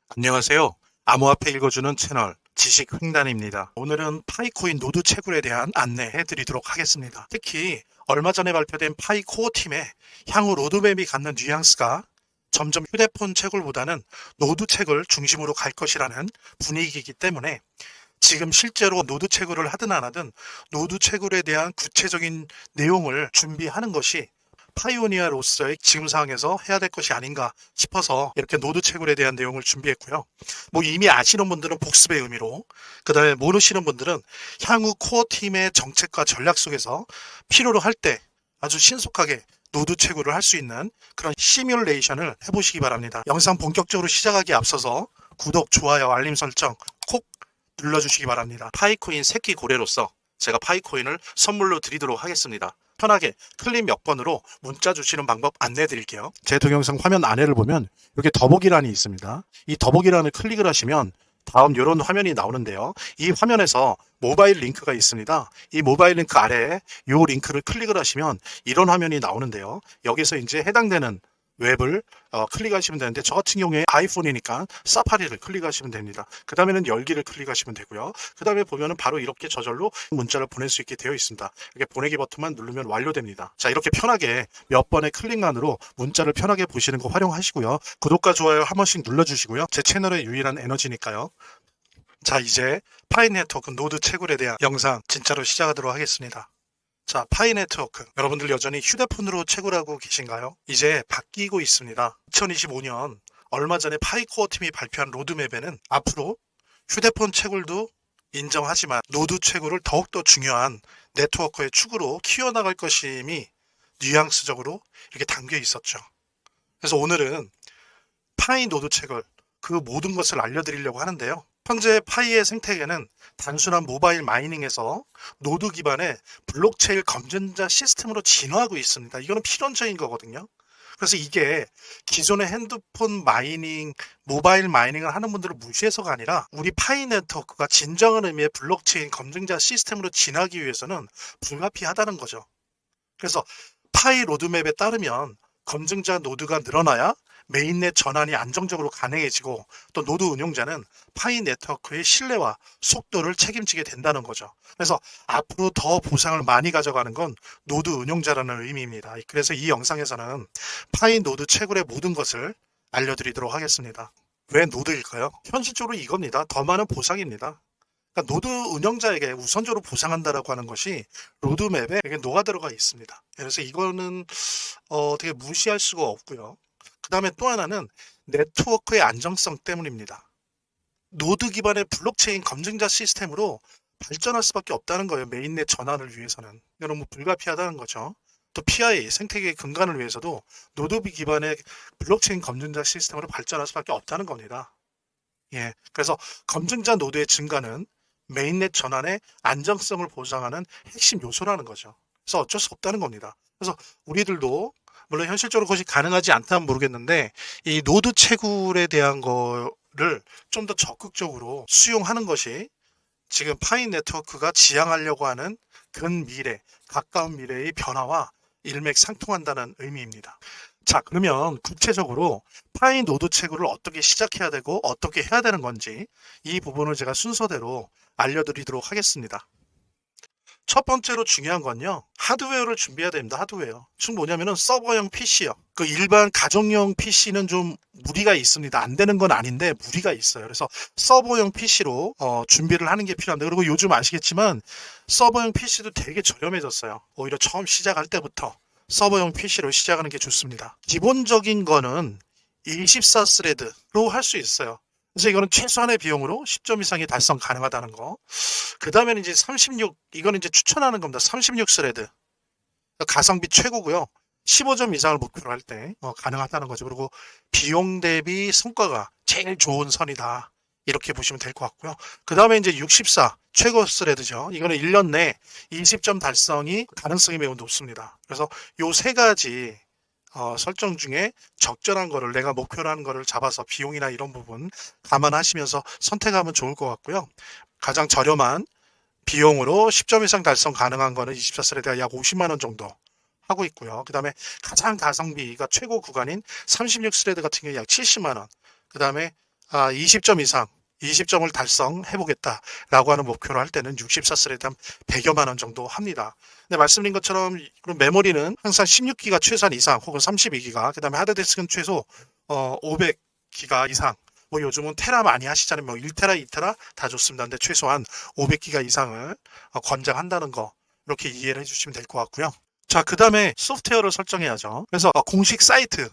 안녕하세요. 암호화폐 읽어주는 채널 지식횡단입니다. 오늘은 파이코인 노드 채굴에 대한 안내해 드리도록 하겠습니다. 특히 얼마 전에 발표된 파이코어 팀의 향후 로드맵이 갖는 뉘앙스가 점점 휴대폰 채굴보다는 노드 채굴 중심으로 갈 것이라는 분위기이기 때문에 지금 실제로 노드 채굴을 하든 안 하든 노드 채굴에 대한 구체적인 내용을 준비하는 것이 파이오니아로서의 지금 상황에서 해야 될 것이 아닌가 싶어서 이렇게 노드 채굴에 대한 내용을 준비했고요. 뭐 이미 아시는 분들은 복습의 의미로, 그 다음에 모르시는 분들은 향후 코어 팀의 정책과 전략 속에서 필요로 할 때 아주 신속하게 노드 채굴을 할 수 있는 그런 시뮬레이션을 해보시기 바랍니다. 영상 본격적으로 시작하기 앞서서 구독, 좋아요, 알림 설정 콕 눌러주시기 바랍니다. 파이코인 새끼 고래로서 제가 파이코인을 선물로 드리도록 하겠습니다. 편하게 클릭 몇 번으로 문자 주시는 방법 안내해 드릴게요. 제 동영상 화면 아래를 보면 이렇게 더보기란이 있습니다. 이 더보기란을 클릭을 하시면 다음 이런 화면이 나오는데요. 이 화면에서 모바일 링크가 있습니다. 이 모바일 링크 아래에 이 링크를 클릭을 하시면 이런 화면이 나오는데요. 여기서 이제 해당되는 웹을 클릭하시면 되는데, 저 같은 경우에 아이폰이니까 사파리를 클릭하시면 됩니다. 그 다음에는 열기를 클릭하시면 되고요. 그 다음에 보면은 바로 이렇게 저절로 문자를 보낼 수 있게 되어 있습니다. 이렇게 보내기 버튼만 누르면 완료됩니다. 자, 이렇게 편하게 몇 번의 클릭만으로 문자를 편하게 보시는 거 활용하시고요. 구독과 좋아요 한 번씩 눌러주시고요. 제 채널의 유일한 에너지니까요. 자, 이제 파이 네트워크 노드 채굴에 대한 영상 진짜로 시작하도록 하겠습니다. 자, 파이 네트워크. 여러분들 여전히 휴대폰으로 채굴하고 계신가요? 이제 바뀌고 있습니다. 2025년 얼마 전에 파이코어 팀이 발표한 로드맵에는 앞으로 휴대폰 채굴도 인정하지만 노드 채굴을 더욱더 중요한 네트워크의 축으로 키워나갈 것임이 뉘앙스적으로 이렇게 담겨 있었죠. 그래서 오늘은 파이 노드 채굴, 그 모든 것을 알려드리려고 하는데요. 현재 파이의 생태계는 단순한 모바일 마이닝에서 노드 기반의 블록체인 검증자 시스템으로 진화하고 있습니다. 이거는 필연적인 거거든요. 그래서 이게 기존의 핸드폰 마이닝, 모바일 마이닝을 하는 분들을 무시해서가 아니라 우리 파이 네트워크가 진정한 의미의 블록체인 검증자 시스템으로 진화하기 위해서는 불가피하다는 거죠. 그래서 파이 로드맵에 따르면 검증자 노드가 늘어나야 메인넷 전환이 안정적으로 가능해지고, 또 노드 운용자는 파이 네트워크의 신뢰와 속도를 책임지게 된다는 거죠. 그래서 앞으로 더 보상을 많이 가져가는 건 노드 운용자라는 의미입니다. 그래서 이 영상에서는 파이 노드 채굴의 모든 것을 알려드리도록 하겠습니다. 왜 노드일까요? 현실적으로 이겁니다. 더 많은 보상입니다. 그러니까 노드 운영자에게 우선적으로 보상한다라고 하는 것이 로드맵에 이게 녹아 들어가 있습니다. 그래서 이거는 되게 무시할 수가 없고요. 그 다음에 또 하나는 네트워크의 안정성 때문입니다. 노드 기반의 블록체인 검증자 시스템으로 발전할 수밖에 없다는 거예요. 메인넷 전환을 위해서는. 이건 뭐 불가피하다는 거죠. 또 PI, 생태계의 근간을 위해서도 노드 기반의 블록체인 검증자 시스템으로 발전할 수밖에 없다는 겁니다. 예, 그래서 검증자 노드의 증가는 메인넷 전환의 안정성을 보장하는 핵심 요소라는 거죠. 그래서 어쩔 수 없다는 겁니다. 그래서 우리들도 물론 현실적으로 그것이 가능하지 않다면 모르겠는데, 이 노드 채굴에 대한 거를 좀 더 적극적으로 수용하는 것이 지금 파이 네트워크가 지향하려고 하는 근미래, 가까운 미래의 변화와 일맥상통한다는 의미입니다. 자, 그러면 구체적으로 파이 노드 채굴을 어떻게 시작해야 되고 어떻게 해야 되는 건지, 이 부분을 제가 순서대로 알려드리도록 하겠습니다. 첫 번째로 중요한 건요, 하드웨어를 준비해야 됩니다. 하드웨어. 즉 뭐냐면은 서버용 PC요. 그 일반 가정용 PC는 좀 무리가 있습니다. 안 되는 건 아닌데 무리가 있어요. 그래서 서버용 PC로 준비를 하는 게 필요합니다. 그리고 요즘 아시겠지만 서버용 PC도 되게 저렴해졌어요. 오히려 처음 시작할 때부터 서버용 PC로 시작하는 게 좋습니다. 기본적인 거는 24스레드로 할 수 있어요. 그래서 이거는 최소한의 비용으로 10점 이상이 달성 가능하다는 거. 그 다음에는 이제 36, 이거는 이제 추천하는 겁니다. 36스레드. 가성비 최고고요. 15점 이상을 목표로 할 때 가능하다는 거죠. 그리고 비용 대비 성과가 제일 좋은 선이다, 이렇게 보시면 될 것 같고요. 그 다음에 이제 64, 최고 스레드죠. 이거는 1년 내 20점 달성이 가능성이 매우 높습니다. 그래서 요 세 가지 설정 중에 적절한 거를, 내가 목표로 하는 거를 잡아서 비용이나 이런 부분 감안하시면서 선택하면 좋을 것 같고요. 가장 저렴한 비용으로 10점 이상 달성 가능한 거는 24스레드가 약 50만 원 정도 하고 있고요. 그 다음에 가장 가성비가 최고 구간인 36스레드 같은 경우 약 70만 원. 그 다음에 20점 이상 20점을 달성해보겠다라고 하는 목표로 할 때는 64스레드 한 100여만 원 정도 합니다. 근데 말씀드린 것처럼 그럼 메모리는 항상 16기가 최소한 이상 혹은 32기가, 그 다음에 하드디스크는 최소 500기가 이상, 뭐 요즘은 테라 많이 하시잖아요. 뭐 1테라, 2테라 다 좋습니다. 근데 최소한 500기가 이상을 권장한다는 거, 이렇게 이해를 해주시면 될 것 같고요. 자, 그 다음에 소프트웨어를 설정해야죠. 그래서 공식 사이트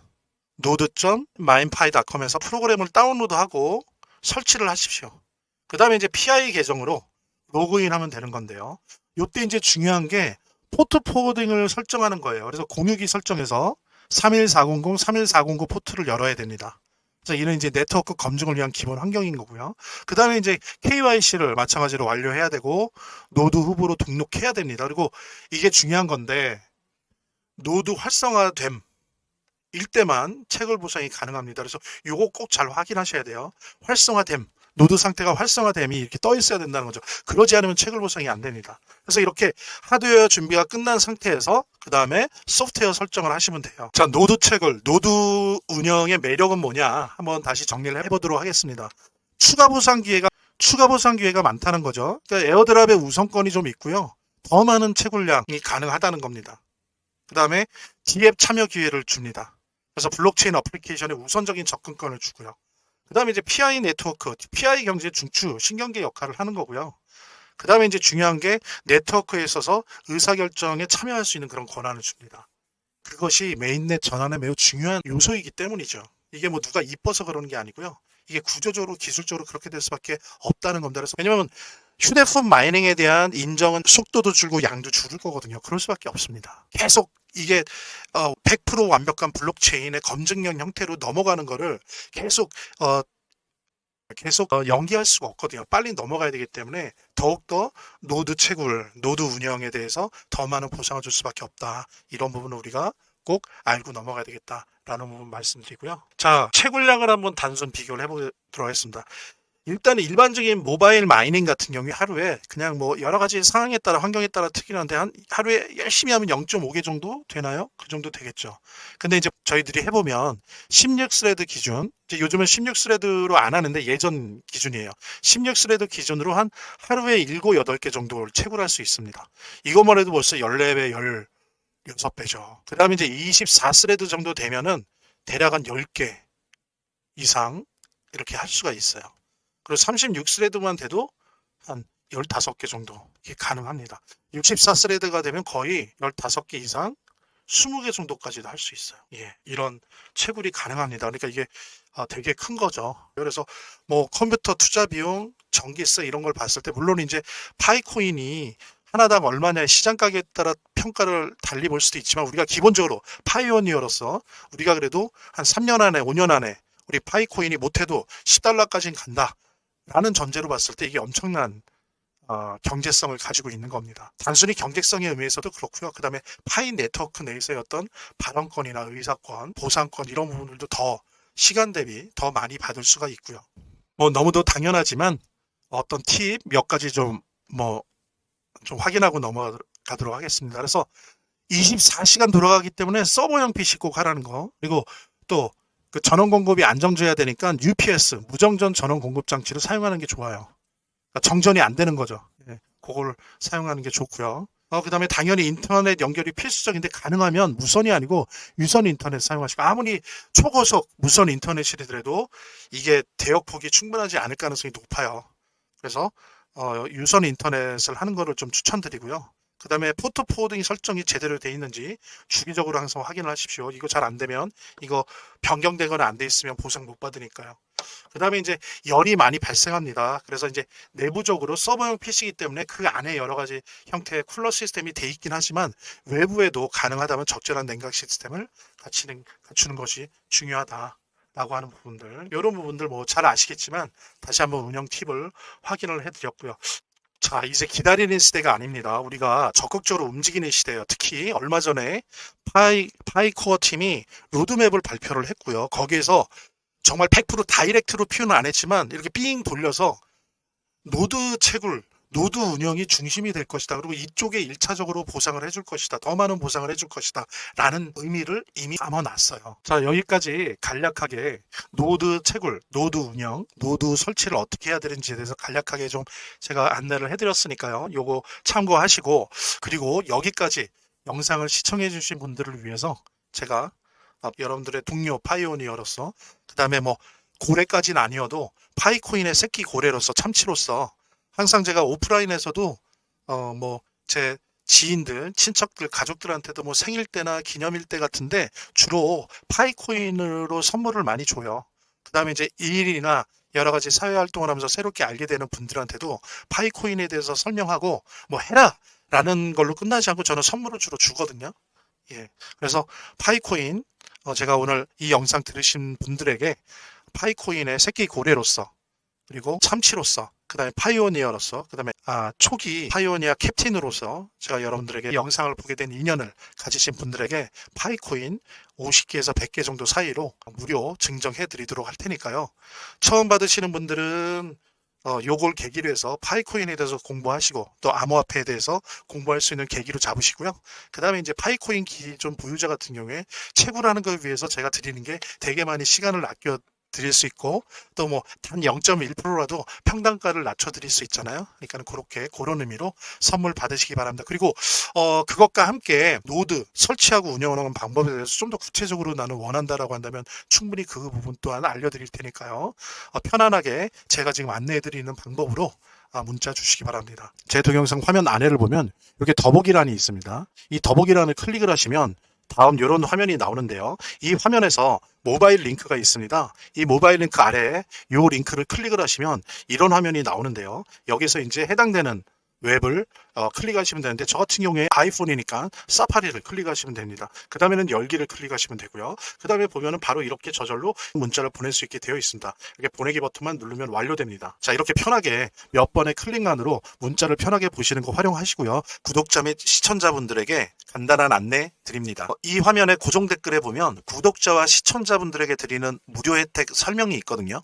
node.mindpy.com에서 프로그램을 다운로드하고 설치를 하십시오. 그 다음에 이제 PI 계정으로 로그인 하면 되는 건데요. 이때 이제 중요한 게 포트 포워딩을 설정하는 거예요. 그래서 공유기 설정해서 31400, 31409 포트를 열어야 됩니다. 그래서 이는 이제 네트워크 검증을 위한 기본 환경인 거고요. 그 다음에 이제 KYC를 마찬가지로 완료해야 되고 노드 후보로 등록해야 됩니다. 그리고 이게 중요한 건데 노드 활성화됨 일 때만 채굴 보상이 가능합니다. 그래서 요거 꼭 잘 확인하셔야 돼요. 활성화됨, 노드 상태가 활성화됨이 이렇게 떠 있어야 된다는 거죠. 그러지 않으면 채굴 보상이 안 됩니다. 그래서 이렇게 하드웨어 준비가 끝난 상태에서 그 다음에 소프트웨어 설정을 하시면 돼요. 자, 노드 채굴, 노드 운영의 매력은 뭐냐? 한번 다시 정리를 해보도록 하겠습니다. 추가 보상 기회가 많다는 거죠. 그러니까 에어드랍의 우선권이 좀 있고요. 더 많은 채굴량이 가능하다는 겁니다. 그 다음에 디앱 참여 기회를 줍니다. 그래서 블록체인 어플리케이션에 우선적인 접근권을 주고요. 그 다음에 이제 PI 네트워크, PI 경제 중추, 신경계 역할을 하는 거고요. 그 다음에 이제 중요한 게 네트워크에 있어서 의사결정에 참여할 수 있는 그런 권한을 줍니다. 그것이 메인넷 전환에 매우 중요한 요소이기 때문이죠. 이게 뭐 누가 이뻐서 그러는 게 아니고요. 이게 구조적으로 기술적으로 그렇게 될 수밖에 없다는 겁니다. 그래서 왜냐면 휴대폰 마이닝에 대한 인정은 속도도 줄고 양도 줄을 거거든요. 그럴 수밖에 없습니다. 계속 이게 100% 완벽한 블록체인의 검증형 형태로 넘어가는 거를 계속 연기할 수가 없거든요. 빨리 넘어가야 되기 때문에 더욱더 노드 채굴, 노드 운영에 대해서 더 많은 보상을 줄 수밖에 없다. 이런 부분을 우리가 꼭 알고 넘어가야 되겠다라는 부분 말씀드리고요. 자, 채굴량을 한번 단순 비교를 해보도록 하겠습니다. 일단 일반적인 모바일 마이닝 같은 경우에 하루에 그냥 뭐 여러 가지 상황에 따라 환경에 따라 특이한데 하루에 열심히 하면 0.5개 정도 되나요? 그 정도 되겠죠. 근데 이제 저희들이 해보면 16스레드 기준, 이제 요즘은 16스레드로 안 하는데 예전 기준이에요. 16스레드 기준으로 한 하루에 7, 8개 정도를 채굴할 수 있습니다. 이것만 해도 벌써 14배, 16배죠. 그 다음에 이제 24스레드 정도 되면은 대략 한 10개 이상 이렇게 할 수가 있어요. 그리고 36스레드만 돼도 한 15개 정도 이게 가능합니다. 64스레드가 되면 거의 15개 이상 20개 정도까지도 할 수 있어요. 예, 이런 채굴이 가능합니다. 그러니까 이게 되게 큰 거죠. 그래서 뭐 컴퓨터 투자 비용, 전기세 이런 걸 봤을 때 물론 이제 파이코인이 하나당 얼마냐의 시장 가격에 따라 평가를 달리 볼 수도 있지만 우리가 기본적으로 파이오니어로서 우리가 그래도 한 3년 안에 5년 안에 우리 파이코인이 못해도 10달러까지는 간다. 라는 전제로 봤을 때 이게 엄청난 경제성을 가지고 있는 겁니다. 단순히 경제성의 의미에서도 그렇고요. 그 다음에 파이 네트워크 내에서의 어떤 발언권이나 의사권, 보상권 이런 부분들도 더 시간 대비 더 많이 받을 수가 있고요. 뭐 너무도 당연하지만 어떤 팁 몇 가지 좀 확인하고 넘어가도록 하겠습니다. 그래서 24시간 돌아가기 때문에 서버형 PC 꼭 하라는 거, 그리고 또 그 전원 공급이 안정돼야 되니까 UPS 무정전 전원 공급 장치를 사용하는 게 좋아요. 그러니까 정전이 안 되는 거죠. 예, 그걸 사용하는 게 좋고요. 그 다음에 당연히 인터넷 연결이 필수적인데 가능하면 무선이 아니고 유선 인터넷 사용하시고, 아무리 초고속 무선 인터넷이더라도 이게 대역폭이 충분하지 않을 가능성이 높아요. 그래서 유선 인터넷을 하는 거를 좀 추천드리고요. 그 다음에 포트 포워딩 설정이 제대로 돼 있는지 주기적으로 항상 확인을 하십시오. 이거 잘 안 되면, 이거 변경되거나 안 돼 있으면 보상 못 받으니까요. 그 다음에 이제 열이 많이 발생합니다. 그래서 이제 내부적으로 서버형 PC이기 때문에 그 안에 여러 가지 형태의 쿨러 시스템이 돼 있긴 하지만 외부에도 가능하다면 적절한 냉각 시스템을 갖추는 것이 중요하다. 라고 하는 부분들, 이런 부분들 뭐 잘 아시겠지만 다시 한번 운영 팁을 확인을 해드렸고요. 자, 이제 기다리는 시대가 아닙니다. 우리가 적극적으로 움직이는 시대예요. 특히 얼마 전에 파이코어 팀이 로드맵을 발표를 했고요. 거기에서 정말 100% 다이렉트로 표현은 안 했지만 이렇게 삥 돌려서 노드 채굴, 노드 운영이 중심이 될 것이다. 그리고 이쪽에 1차적으로 보상을 해줄 것이다. 더 많은 보상을 해줄 것이다. 라는 의미를 이미 담아놨어요. 자, 여기까지 간략하게 노드 채굴, 노드 운영, 노드 설치를 어떻게 해야 되는지에 대해서 간략하게 좀 제가 안내를 해드렸으니까요. 요거 참고하시고, 그리고 여기까지 영상을 시청해 주신 분들을 위해서 제가 여러분들의 동료 파이오니어로서, 그 다음에 뭐 고래까지는 아니어도 파이코인의 새끼 고래로서, 참치로서 항상 제가 오프라인에서도 뭐 제 지인들, 친척들, 가족들한테도 뭐 생일 때나 기념일 때 같은데 주로 파이코인으로 선물을 많이 줘요. 그 다음에 이제 일이나 여러 가지 사회 활동을 하면서 새롭게 알게 되는 분들한테도 파이코인에 대해서 설명하고 뭐 해라! 라는 걸로 끝나지 않고 저는 선물을 주로 주거든요. 예. 그래서 파이코인, 제가 오늘 이 영상 들으신 분들에게 파이코인의 새끼 고래로서, 그리고 참치로서, 그 다음에 파이오니어로서, 그 다음에 초기 파이오니어 캡틴으로서 제가 여러분들에게 영상을 보게 된 인연을 가지신 분들에게 파이코인 50개에서 100개 정도 사이로 무료 증정해 드리도록 할 테니까요. 처음 받으시는 분들은 요걸 계기로 해서 파이코인에 대해서 공부하시고 또 암호화폐에 대해서 공부할 수 있는 계기로 잡으시고요. 그 다음에 이제 파이코인 기존 보유자 같은 경우에 채굴하는 걸 위해서 제가 드리는 게 되게 많이 시간을 아껴 드릴 수 있고 또 뭐 단 0.1%라도 평단가를 낮춰 드릴 수 있잖아요. 그러니까 그렇게 그런 의미로 선물 받으시기 바랍니다. 그리고 그것과 함께 노드 설치하고 운영하는 방법에 대해서 좀 더 구체적으로 나는 원한다라고 한다면 충분히 그 부분 또한 알려드릴 테니까요. 편안하게 제가 지금 안내해 드리는 방법으로 문자 주시기 바랍니다. 제 동영상 화면 아래를 보면 이렇게 더보기란이 있습니다. 이 더보기란을 클릭을 하시면 다음 이런 화면이 나오는데요. 이 화면에서 모바일 링크가 있습니다. 이 모바일 링크 아래에 이 링크를 클릭을 하시면 이런 화면이 나오는데요. 여기서 이제 해당되는 웹을 클릭하시면 되는데 저 같은 경우에 아이폰이니까 사파리를 클릭하시면 됩니다. 그 다음에는 열기를 클릭하시면 되고요. 그 다음에 보면은 바로 이렇게 저절로 문자를 보낼 수 있게 되어 있습니다. 이렇게 보내기 버튼만 누르면 완료됩니다. 자, 이렇게 편하게 몇 번의 클릭만으로 문자를 편하게 보시는 거 활용하시고요. 구독자 및 시청자분들에게 간단한 안내 드립니다. 이 화면의 고정 댓글에 보면 구독자와 시청자분들에게 드리는 무료 혜택 설명이 있거든요.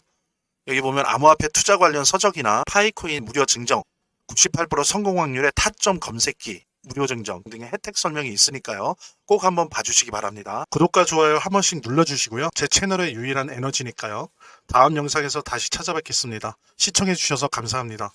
여기 보면 암호화폐 투자 관련 서적이나 파이코인 무료 증정, 98% 성공 확률의 타점 검색기, 무료 증정 등의 혜택 설명이 있으니까요. 꼭 한번 봐주시기 바랍니다. 구독과 좋아요 한 번씩 눌러주시고요. 제 채널의 유일한 에너지니까요. 다음 영상에서 다시 찾아뵙겠습니다. 시청해주셔서 감사합니다.